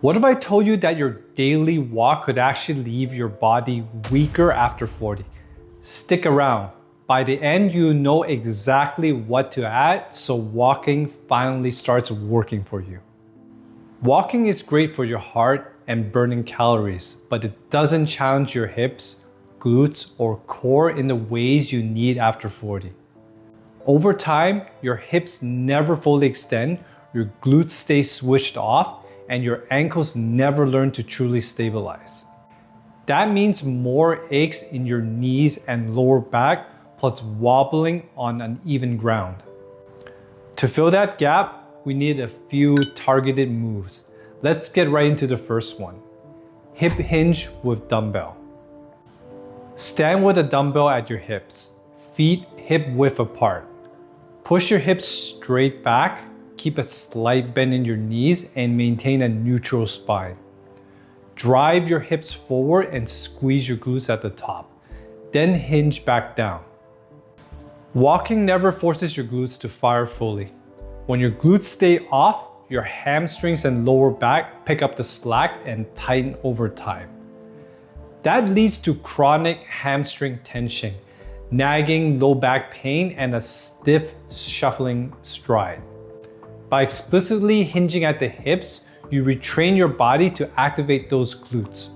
What if I told you that your daily walk could actually leave your body weaker after 40? Stick around. By the end, you know exactly what to add so walking finally starts working for you. Walking is great for your heart and burning calories, but it doesn't challenge your hips, glutes, or core in the ways you need after 40. Over time, your hips never fully extend, your glutes stay switched off, and your ankles never learn to truly stabilize. That means more aches in your knees and lower back, plus wobbling on uneven ground. To fill that gap, we need a few targeted moves. Let's get right into the first one. Hip hinge with dumbbell. Stand with a dumbbell at your hips, feet hip width apart. Push your hips straight back, keep a slight bend in your knees, and maintain a neutral spine. Drive your hips forward and squeeze your glutes at the top. Then hinge back down. Walking never forces your glutes to fire fully. When your glutes stay off, your hamstrings and lower back pick up the slack and tighten over time. That leads to chronic hamstring tension, nagging low back pain, and a stiff, shuffling stride. By explicitly hinging at the hips, you retrain your body to activate those glutes.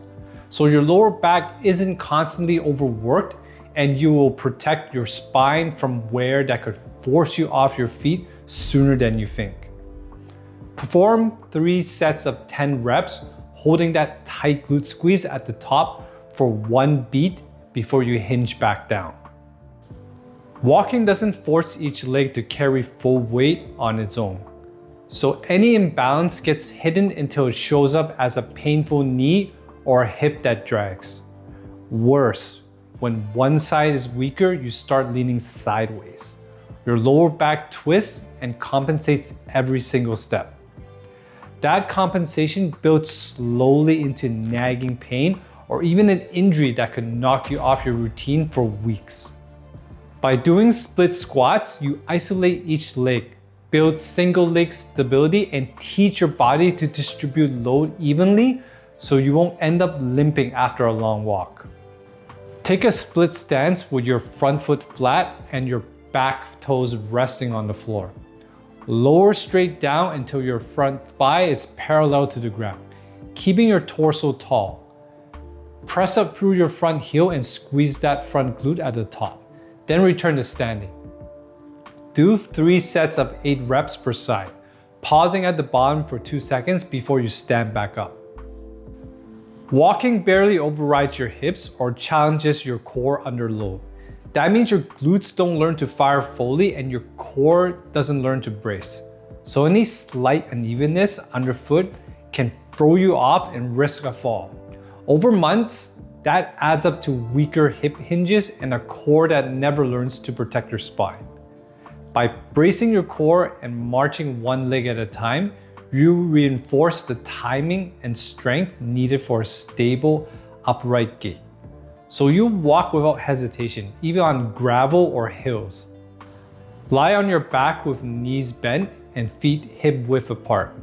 So your lower back isn't constantly overworked, and you will protect your spine from wear that could force you off your feet sooner than you think. Perform 3 sets of 10 reps, holding that tight glute squeeze at the top for 1 beat before you hinge back down. Walking doesn't force each leg to carry full weight on its own. So any imbalance gets hidden until it shows up as a painful knee or a hip that drags. Worse, when one side is weaker, you start leaning sideways. Your lower back twists and compensates every single step. That compensation builds slowly into nagging pain or even an injury that could knock you off your routine for weeks. By doing split squats, you isolate each leg, build single leg stability, and teach your body to distribute load evenly so you won't end up limping after a long walk. Take a split stance with your front foot flat and your back toes resting on the floor. Lower straight down until your front thigh is parallel to the ground, keeping your torso tall. Press up through your front heel and squeeze that front glute at the top. Then return to standing. Do 3 sets of 8 reps per side, pausing at the bottom for 2 seconds before you stand back up. Walking barely overrides your hips or challenges your core under load. That means your glutes don't learn to fire fully and your core doesn't learn to brace. So any slight unevenness underfoot can throw you off and risk a fall. Over months, that adds up to weaker hip hinges and a core that never learns to protect your spine. By bracing your core and marching one leg at a time, you reinforce the timing and strength needed for a stable, upright gait. So you walk without hesitation, even on gravel or hills. Lie on your back with knees bent and feet hip width apart.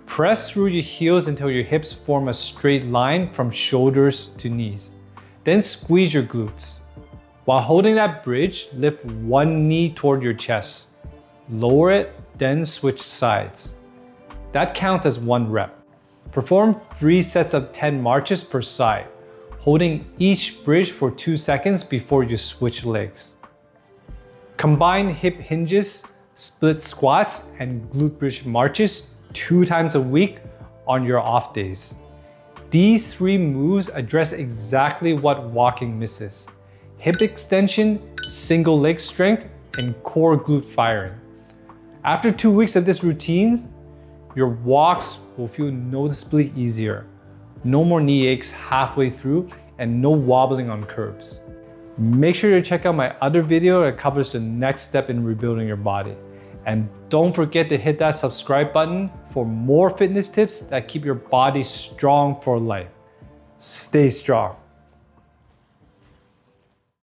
Press through your heels until your hips form a straight line from shoulders to knees. Then squeeze your glutes. While holding that bridge, lift one knee toward your chest. Lower it, then switch sides. That counts as 1 rep. Perform 3 sets of 10 marches per side, holding each bridge for 2 seconds before you switch legs. Combine hip hinges, split squats, and glute bridge marches 2 times a week on your off days. These 3 moves address exactly what walking misses: hip extension, single leg strength, and core glute firing. After 2 weeks of this routine, your walks will feel noticeably easier. No more knee aches halfway through and no wobbling on curbs. Make sure to check out my other video that covers the next step in rebuilding your body. And don't forget to hit that subscribe button for more fitness tips that keep your body strong for life. Stay strong.